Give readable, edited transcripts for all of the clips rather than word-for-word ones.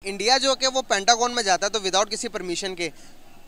India जो कि वो पेंटागन में जाता है तो विदाउट किसी परमिशन के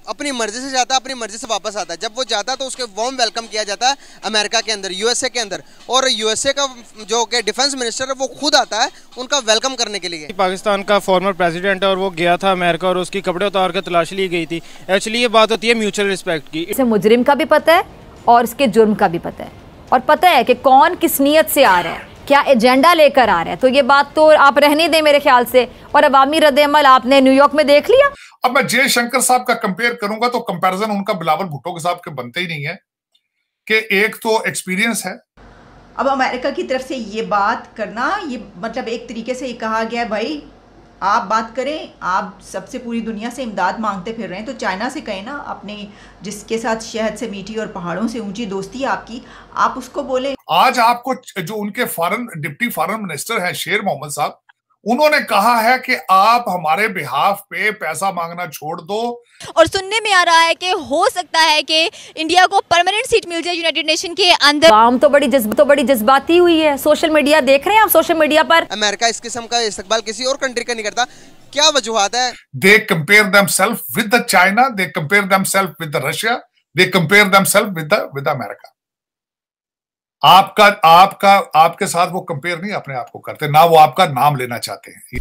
अपनी मर्जी से जाता है, अपनी मर्जी से वापस आता है। जब वो जाता है तो उसके वार्म वेलकम किया जाता है अमेरिका के अंदर, यूएसए के अंदर, और यूएसए का जो कि डिफेंस मिनिस्टर है वो खुद आता है उनका वेलकम करने के लिए। पाकिस्तान का फॉर्मर प्रेसिडेंट है और वो गया था अमेरिका और उसकी कपड़े उतार कर तलाशी ली गई थी। एक्चुअली ये बात होती है म्यूचुअल रिस्पेक्ट की। इसे मुजरिम का भी पता है और इसके जुर्म का भी पता है, और पता है कि कौन किस नीयत से आ रहा है, क्या एजेंडा लेकर आ रहा है। तो ये बात तो आप रहने दें मेरे ख्याल से, और अवामी रद्द-ए-अमल आपने न्यूयॉर्क में देख लिया। अब मैं जयशंकर साहब का कंपेयर करूंगा तो कंपैरिजन उनका बिलावल भुट्टो के साथ के बनते ही नहीं है कि एक तो एक्सपीरियंस है। अब अमेरिका की तरफ से ये बात करना, ये मतलब एक तरीके से ये कहा गया है भाई आप बात करें, आप सबसे पूरी दुनिया से इमदाद मांगते फिर रहे हैं तो चाइना से कहें ना, अपने जिसके साथ शहद से मीठी और पहाड़ों से ऊंची दोस्ती आपकी, आप उसको बोले। आज आपको जो उनके डिप्टी फॉरेन मिनिस्टर हैं शेर मोहम्मद साहब, उन्होंने कहा है कि आप हमारे बिहाफ पे पैसा मांगना छोड़ दो। और सुनने में आ रहा है कि हो सकता है कि इंडिया को परमानेंट सीट मिल जाए यूनाइटेड नेशन के अंदर। आम तो बड़ी जज्बाती हुई है। सोशल मीडिया देख रहे हैं आप, सोशल मीडिया पर अमेरिका इस किस्म का इस्तकबाल किसी और कंट्री का नहीं करता। क्या वजूहात है? They compare themselves with the China, they compare themselves with the Russia, they compare themselves with the America. आपके साथ वो कंपेयर नहीं अपने आप को करते, ना वो आपका नाम लेना चाहते हैं।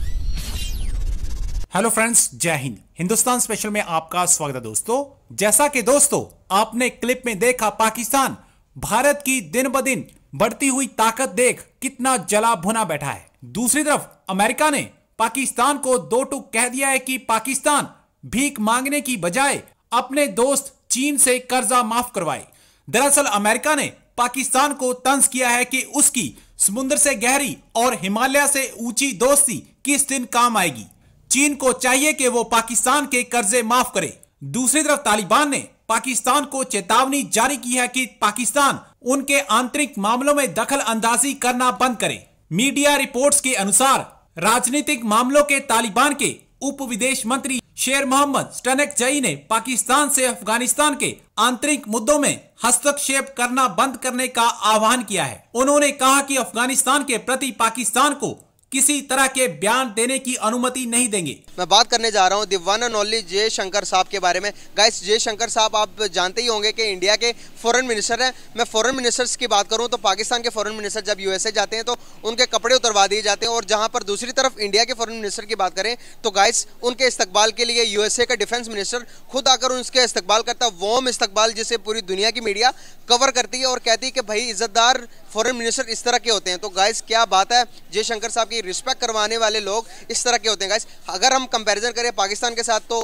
हेलो फ्रेंड्स, जय हिंद। हिंदुस्तान स्पेशल में आपका स्वागत है दोस्तों। जैसा कि दोस्तों आपने क्लिप में देखा, पाकिस्तान भारत की दिन ब दिन बढ़ती हुई ताकत देख कितना जला भुना बैठा है। दूसरी तरफ अमेरिका ने पाकिस्तान को दो टूक कह दिया है कि पाकिस्तान भीख मांगने की बजाय अपने दोस्त चीन से कर्जा माफ करवाए। दरअसल अमेरिका ने पाकिस्तान को तंज किया है कि उसकी समुद्र से गहरी और हिमालय से ऊंची दोस्ती किस दिन काम आएगी। चीन को चाहिए कि वो पाकिस्तान के कर्जे माफ करे। दूसरी तरफ तालिबान ने पाकिस्तान को चेतावनी जारी की है कि पाकिस्तान उनके आंतरिक मामलों में दखल अंदाजी करना बंद करे। मीडिया रिपोर्ट्स के अनुसार राजनीतिक मामलों के तालिबान के उप विदेश मंत्री शेर मोहम्मद स्टनेकजई ने पाकिस्तान से अफगानिस्तान के आंतरिक मुद्दों में हस्तक्षेप करना बंद करने का आह्वान किया है। उन्होंने कहा कि अफगानिस्तान के प्रति पाकिस्तान को किसी तरह के बयान देने की अनुमति नहीं देंगे। मैं बात करने जा रहा हूं the one and only Jaishankar साहब के बारे में। गाइस, जयशंकर साहब आप जानते ही होंगे कि इंडिया के फॉरेन मिनिस्टर हैं। मैं फॉरेन मिनिस्टर्स की बात करूं तो पाकिस्तान के फॉरेन मिनिस्टर जब यूएसए जाते हैं तो उनके कपड़े उतरवा दिए जाते हैं, और जहां पर दूसरी तरफ इंडिया के फॉरेन मिनिस्टर की बात करें तो गाइस उनके इस्तकबाल के लिए यूएसए का डिफेंस मिनिस्टर खुद आकर उनके इस्तकबाल करता है। वार्म इस्तकबाल जिसे पूरी दुनिया की मीडिया कवर करती है और कहती है कि भाई इज्जतदार फॉरेन मिनिस्टर इस तरह के होते हैं। तो गाइस क्या बात है, जयशंकर साहब की रिस्पेक्ट करवाने वाले लोग इस तरह के होते हैं। गाइस अगर हम कंपैरिजन करें पाकिस्तान के साथ तो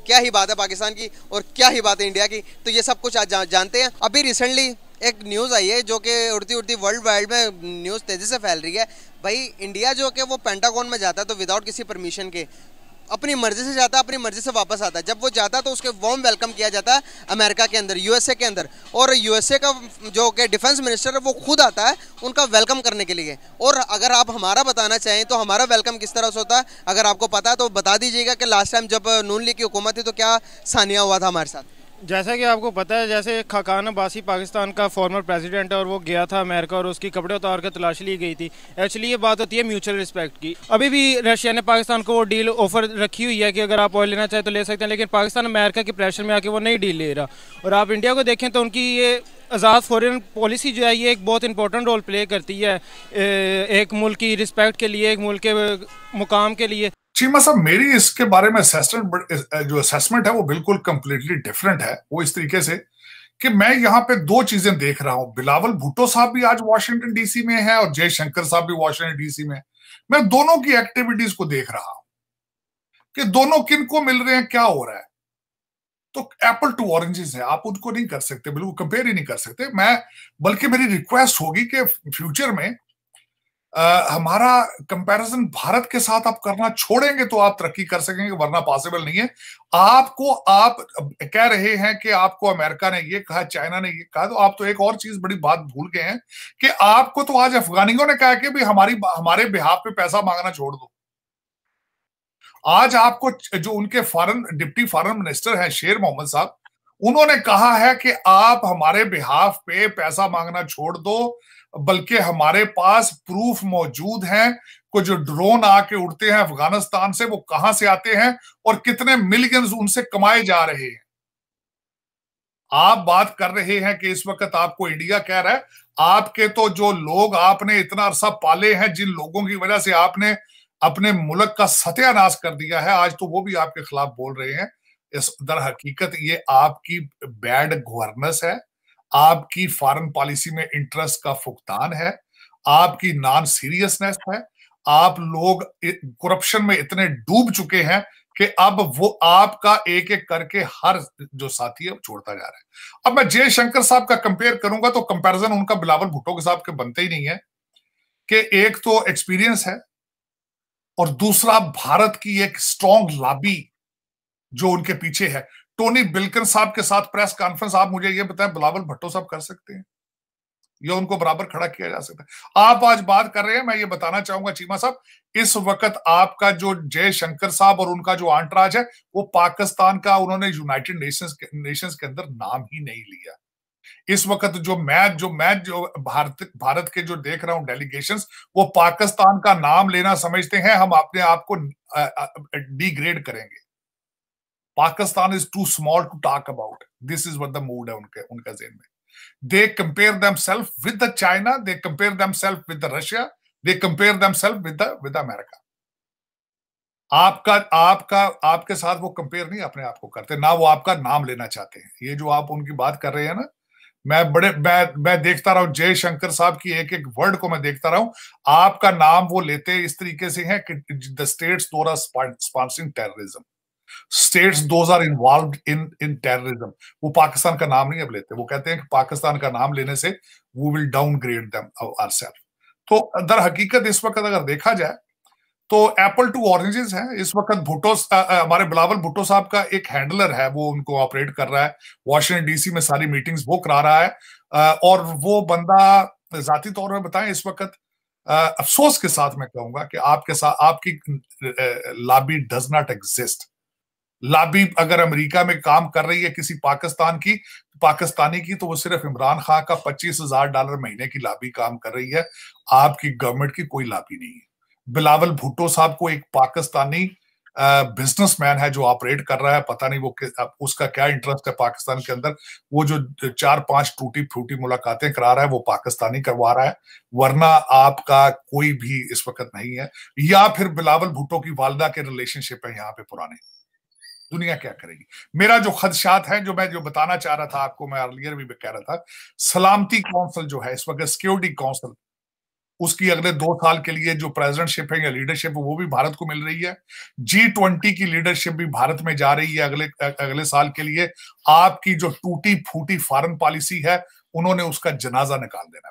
क्या ही बात है पाकिस्तान की और क्या ही बात है इंडिया की, तो ये सब कुछ आज जानते हैं। अभी रिसेंटली एक न्यूज़ आई है जो कि उड़ती उड़ती वर्ल्ड वाइड में न्यूज़ तेज़ी से फैल रही है। भाई इंडिया जो कि वो पेंटागन में जाता है तो विदाउट किसी परमिशन के अपनी मर्जी से जाता है, अपनी मर्जी से वापस आता है। जब वो जाता है तो उसके वार्म वेलकम किया जाता है अमेरिका के अंदर, यूएसए के अंदर, और यूएसए का जो कि डिफेंस मिनिस्टर है वो खुद आता है उनका वेलकम करने के लिए। और अगर आप हमारा बताना चाहें तो हमारा वेलकम किस तरह से होता है, अगर आपको पता है तो बता दीजिएगा कि लास्ट टाइम जब नून लीग की हुकूमत थी तो क्या सानिया हुआ था हमारे साथ। जैसा कि आपको पता है, जैसे खाकान अब्बासी पाकिस्तान का फॉर्मर प्रेसिडेंट है और वो गया था अमेरिका और उसकी कपड़े उतार कर तलाशी ली गई थी। एक्चुअली ये बात होती है म्यूचुअल रिस्पेक्ट की। अभी भी रशिया ने पाकिस्तान को वो डील ऑफर रखी हुई है कि अगर आप ऑयल लेना चाहें तो ले सकते हैं, लेकिन पाकिस्तान अमेरिका के प्रेशर में आके वो नई डील ले रहा। और आप इंडिया को देखें तो उनकी ये आज़ाद फॉरेन पॉलिसी जो है ये एक बहुत इंपॉर्टेंट रोल प्ले करती है एक मुल्क की रिस्पेक्ट के लिए, एक मुल्क के मुकाम के लिए। चीमा साहब, मेरी इसके बारे में जो असेसमेंट है वो बिल्कुल कंप्लीटली डिफरेंट है। वो इस तरीके से कि मैं यहाँ पे दो चीजें देख रहा हूं। बिलावल भुट्टो साहब भी आज वॉशिंगटन डीसी में है और जयशंकर साहब भी वॉशिंगटन डीसी में। मैं दोनों की एक्टिविटीज को देख रहा हूं कि दोनों किन को मिल रहे हैं, क्या हो रहा है। तो एप्पल टू ऑरेंजेस है, आप उनको नहीं कर सकते, बिल्कुल कंपेयर ही नहीं कर सकते। बल्कि मेरी रिक्वेस्ट होगी कि फ्यूचर में हमारा कंपैरिजन भारत के साथ आप करना छोड़ेंगे तो आप तरक्की कर सकेंगे, वरना पॉसिबल नहीं है। आप कह रहे हैं कि आपको अमेरिका ने ये कहा, चाइना ने ये कहा, तो आप तो एक और चीज बड़ी बात भूल गए हैं कि आपको तो आज अफगानियों ने कहा कि भी हमारे बिहाफ पे पैसा मांगना छोड़ दो। आज आपको जो उनके डिप्टी फॉरेन मिनिस्टर हैं शेर मोहम्मद साहब, उन्होंने कहा है कि आप हमारे बिहाफ पे पैसा मांगना छोड़ दो, बल्कि हमारे पास प्रूफ मौजूद हैं। कुछ जो ड्रोन आके उड़ते हैं अफगानिस्तान से, वो कहां से आते हैं और कितने मिलियंस उनसे कमाए जा रहे हैं। आप बात कर रहे हैं कि इस वक्त आपको इंडिया कह रहा है, आपके तो जो लोग आपने इतना अरसा पाले हैं, जिन लोगों की वजह से आपने अपने मुल्क का सत्यानाश कर दिया है, आज तो वो भी आपके खिलाफ बोल रहे हैं। इस दर हकीकत ये आपकी बैड गवर्नेंस है, आपकी फॉरेन पॉलिसी में इंटरेस्ट का फुकदान है, आपकी नॉन सीरियसनेस है। आप लोग करप्शन में इतने डूब चुके हैं कि अब वो आपका एक एक करके हर जो साथी है वो छोड़ता जा रहा है। अब मैं जयशंकर साहब का कंपेयर करूंगा तो कंपैरिजन उनका बिलावल भुट्टो के साथ के बनते ही नहीं है, कि एक तो एक्सपीरियंस है और दूसरा भारत की एक स्ट्रॉन्ग लॉबी जो उनके पीछे है। टोनी बिल्किन साहब के साथ प्रेस कॉन्फ्रेंस आप मुझे ये बताएं, बिलावल भुट्टो साहब कर सकते हैं या उनको बराबर खड़ा किया जा सकता है? आप आज बात कर रहे हैं, मैं ये बताना चाहूंगा चीमा साहब, इस वक्त आपका जो जयशंकर साहब और उनका जो आंटराज है वो पाकिस्तान का, उन्होंने यूनाइटेड नेशंस के अंदर नाम ही नहीं लिया। इस वक्त जो भारत के जो देख रहा हूं डेलीगेशंस, वो पाकिस्तान का नाम लेना समझते हैं हम अपने आप को डिग्रेड करेंगे। Pakistan is too small to talk about, this is what the mood है उनका ज़हन में। They compare themselves with the China, they compare themselves with the Russia, they compare themselves with the America. आपके साथ वो कंपेयर नहीं अपने आप को करते, ना वो आपका नाम लेना चाहते हैं। ये जो आप उनकी बात कर रहे हैं ना, मैं देखता रहा हूं जयशंकर साहब की एक एक वर्ड को मैं देखता रहा हूं, आपका नाम वो लेते इस तरीके से है कि the states those are sponsoring terrorism, states those are involved in terrorism. वो पाकिस्तान का नाम नहीं अब लेते, वो कहते हैं कि पाकिस्तान का नाम लेने से वो विल डाउनग्रेड देम आवरसेल्फ। तो दर हकीकत इस वक्त अगर देखा जाए तो एप्पल टू ऑरेंजेस है। इस वक्त भुट्टो, हमारे बिलावल भुट्टो साहब का एक हैंडलर है, वो उनको ऑपरेट कर रहा है, वॉशिंगटन डीसी में सारी मीटिंग्स वो करा रहा है। और वो बंदा जाती तौर पर बताएं, इस वक्त अफसोस के साथ मैं कहूंगा कि आपके साथ आपकी lobby does not exist. Lobby अगर अमेरिका में काम कर रही है किसी पाकिस्तानी की, तो वो सिर्फ इमरान खान का $25,000 महीने की लॉबी काम कर रही है, आपकी गवर्नमेंट की कोई लॉबी नहीं है। बिलावल भुट्टो साहब को एक पाकिस्तानी बिजनेसमैन है जो ऑपरेट कर रहा है, पता नहीं वो उसका क्या इंटरेस्ट है पाकिस्तान के अंदर। वो जो 4-5 टूटी फूटी मुलाकातें करा रहा है वो पाकिस्तानी करवा रहा है, वरना आपका कोई भी इस वक्त नहीं है। या फिर बिलावल भुट्टो की वालदा के रिलेशनशिप है यहाँ पे पुराने, दुनिया क्या करेगी। मेरा जो खदशात है, जो बताना चाह रहा था आपको, मैं अर्लियर भी कह रहा था, सलामती काउंसिल जो है इस वक्त, सिक्योरिटी काउंसिल, उसकी अगले 2 साल के लिए जो प्रेसिडेंटशिप है या लीडरशिप है वो भी भारत को मिल रही है। G20 की लीडरशिप भी भारत में जा रही है अगले साल के लिए। आपकी जो टूटी फूटी फॉरेन पॉलिसी है, उन्होंने उसका जनाजा निकाल देना।